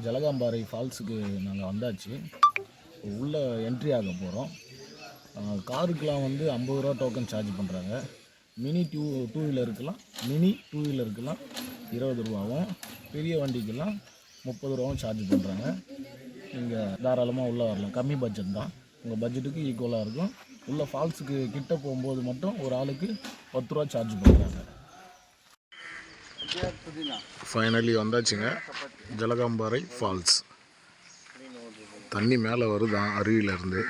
ஜலகாம்பாறை ஃபால்ஸுக்கு நாங்கள் வந்தாச்சு. உள்ளே என்ட்ரி ஆக போகிறோம். காருக்கெலாம் வந்து 50 ரூபா டோக்கன் சார்ஜ் பண்ணுறாங்க. மினி டூ வீலருக்கெல்லாம் 20 ரூபாவும், பெரிய வண்டிக்கெல்லாம் 30 ரூபாவும் சார்ஜ் பண்ணுறாங்க. நீங்கள் தாராளமாக உள்ளே வரலாம். கம்மி பட்ஜெட் தான், உங்கள் பட்ஜெட்டுக்கு ஈக்குவலாக இருக்கும். உள்ள ஃபால்ஸுக்கு கிட்ட போகும்போது மட்டும் ஒரு ஆளுக்கு 10 ரூபா சார்ஜ் பண்ணுறாங்க. ஃபைனலி வந்தாச்சுங்க ஜலகாம்பாறை ஃபால்ஸ். தண்ணி மேலே வருதான் அருவியிலேருந்து.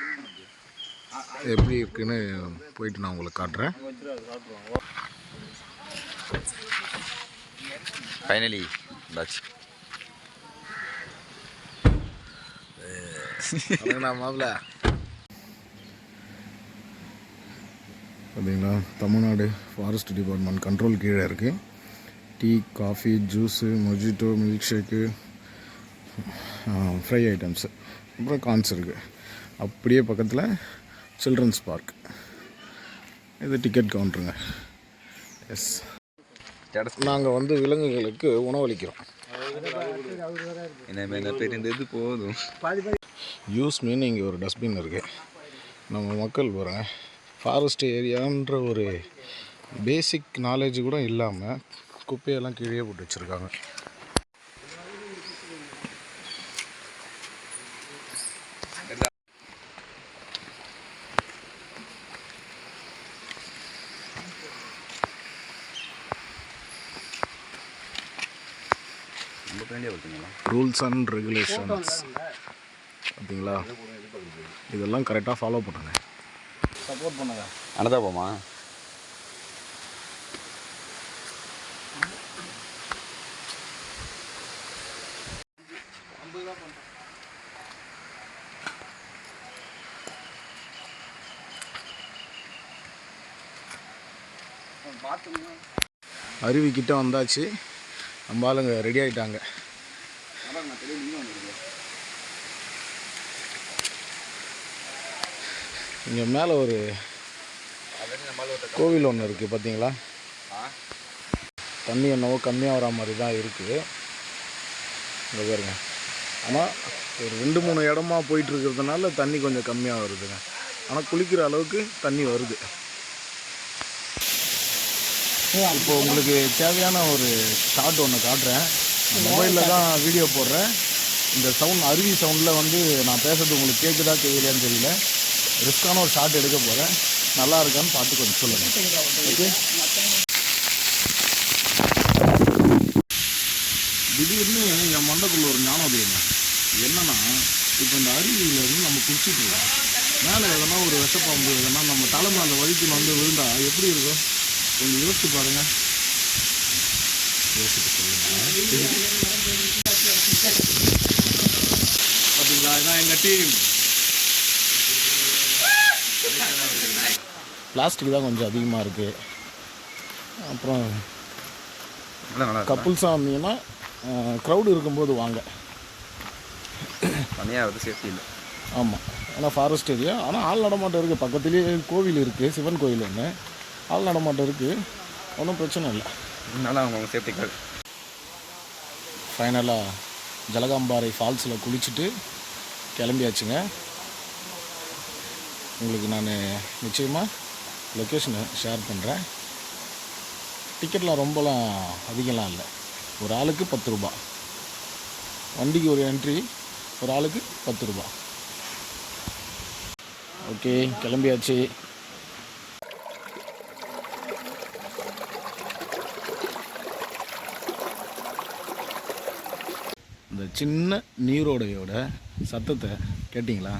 எப்படி இருக்குன்னு போயிட்டு நான் உங்களுக்கு காட்டுறேன். ஃபைனலி வந்தாச்சு. மாப்பிள்ள பார்த்தீங்களா, தமிழ்நாடு ஃபாரஸ்ட் டிபார்ட்மெண்ட் கண்ட்ரோல் கீழே இருக்குது. Tea, coffee, juice, mojito, milk shake, fry items, அப்புறம் கார்ன்ஸ் இருக்குது. அப்படியே பக்கத்தில் சில்ட்ரன்ஸ் பார்க். இது டிக்கெட் கவுண்ட்ருங்க. எஸ், நாங்கள் வந்து விலங்குகளுக்கு உணவளிக்கிறோம். என்ன தெரிந்தது போதும். யூஸ் மீன் இங்கே ஒரு டஸ்ட்பின் இருக்குது. நம்ம மக்கள் போகிறாங்க. ஃபாரஸ்ட் ஏரியான்ற ஒரு பேசிக் நாலேஜ் கூட இல்லாமல் குப்பையெல்லாம் கீழே போட்டு வச்சுருக்காங்க. ரூல்ஸ் அண்ட் ரெகுலேஷன்ஸ் பார்த்தீங்களா, இதெல்லாம் கரெக்டாக ஃபாலோ பண்ணுங்க. சப்போர்ட் பண்ணுங்க. அனதா போமா அருவிக்கிட்ட வந்தாச்சு. நம்ம ஆளுங்க ரெடி ஆகிட்டாங்க. இங்கே மேலே ஒரு கோவில் ஒன்று இருக்குது பார்த்தீங்களா. தண்ணி என்னவோ கம்மியாக வர மாதிரி தான் இருக்குது இங்கே பாருங்க. ஆனால் ஒரு 2-3 இடமா போயிட்டுருக்கிறதுனால தண்ணி கொஞ்சம் கம்மியாக வருதுங்க. ஆனால் குளிக்கிற அளவுக்கு தண்ணி வருது. இப்போ உங்களுக்கு தேவையான ஒரு ஷாட் ஒன்று காட்டுறேன். மொபைலில் தான் வீடியோ போடுறேன். இந்த சவுண்ட், அருவி சவுண்டில் வந்து நான் பேசுறது உங்களுக்கு கேட்குதா கேட்கலையான்னு தெரியல. ரிஸ்க்கான ஒரு ஷாட் எடுக்க போகிறேன். நல்லா இருக்கான்னு பார்த்து கொஞ்சம் சொல்லுங்கள். ஓகே. திடீர்னு என் மண்டக்குள்ள ஒரு ஞானோதயம் என்னன்னா, இப்போ இந்த அருவியிலேருந்து நம்ம குளிச்சுட்டு இருக்கோம். மேலே எதனா ஒரு விஷப்பாம்பு எதனா நம்ம தலை மேலே வலிக்கு வந்து விழுந்தா எப்படி இருக்கும் கொஞ்சம் யோசிச்சு பாருங்க. யோசிச்சு சொல்லுங்க. பார்த்தீங்களா, இதான் எங்கள் டீம். பிளாஸ்டிக் தான் கொஞ்சம் அதிகமாக இருக்குது. அப்புறம் கப்புள்ஸாக வந்தீங்கன்னா க்ரௌடு இருக்கும்போது வாங்க. தனியாக வந்து சேஃப்டி இல்லை. ஆமாம், ஏன்னா ஃபாரஸ்ட் ஏரியா. ஆனால் ஆள் நடமாட்டம் இருக்குது. பக்கத்துலேயே கோவில் இருக்குது, சிவன் கோவில் ஒன்று. ஆள் நடமாட்டம் இருக்குது, ஒன்றும் பிரச்சனை இல்லை. நல்லா அவங்க சேஃப்டிக்காக. ஃபைனலாக ஜலகாம்பாறை ஃபால்ஸில் குளிச்சுட்டு கிளம்பியாச்சுங்க. உங்களுக்கு நான் நிச்சயமாக லொக்கேஷனை ஷேர் பண்ணுறேன். டிக்கெட்லாம் ரொம்பலாம் அதிகம்லாம் இல்லை. ஒரு ஆளுக்கு 10 ரூபா. வண்டிக்கு ஒரு என்ட்ரி, ஒரு ஆளுக்கு 10 ரூபா. ஓகே, கிளம்பியாச்சு. இந்த சின்ன நீரோடையோட சத்தத்தை கேட்டிங்களா?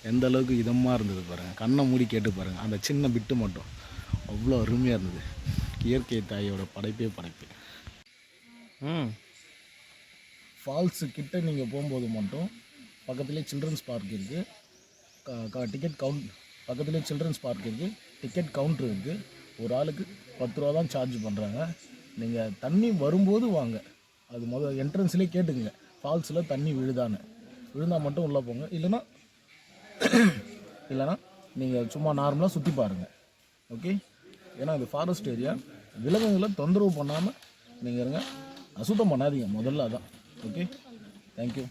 எந்த அளவுக்கு இதமாக இருந்தது பாருங்கள். கண்ணை மூடி கேட்டு பாருங்கள். அந்த சின்ன பிட்டு மட்டும் அவ்வளோ அருமையாக இருந்தது. இயற்கை தாயோட படைப்பே படைப்பு. ஃபால்ஸு கிட்ட நீங்கள் போகும்போது மட்டும் பக்கத்துலேயே சில்ட்ரன்ஸ் பார்க் இருக்குது. டிக்கெட் பக்கத்துலேயே சில்ட்ரன்ஸ் பார்க் இருக்குது. டிக்கெட் கவுண்ட்ரு இருக்குது. ஒரு ஆளுக்கு 10 ரூபா தான் சார்ஜ் பண்ணுறாங்க. நீங்கள் தண்ணி வரும்போது வாங்க. அது முதல் என்ட்ரன்ஸ்லேயே கேட்டுக்குங்க, ஃபால்ஸில் தண்ணி விழுந்தால் மட்டும் உள்ளே போங்க. இல்லைனா நீங்கள் சும்மா நார்மலாக சுற்றி பாருங்கள். ஓகே. ஏன்னா இது ஃபாரஸ்ட் ஏரியா. விலங்குகளை தொந்தரவு பண்ணாமல் நீங்கள் இருங்க. அசுத்தம் பண்ணாதீங்க முதல்ல, அதான். Okay, thank you.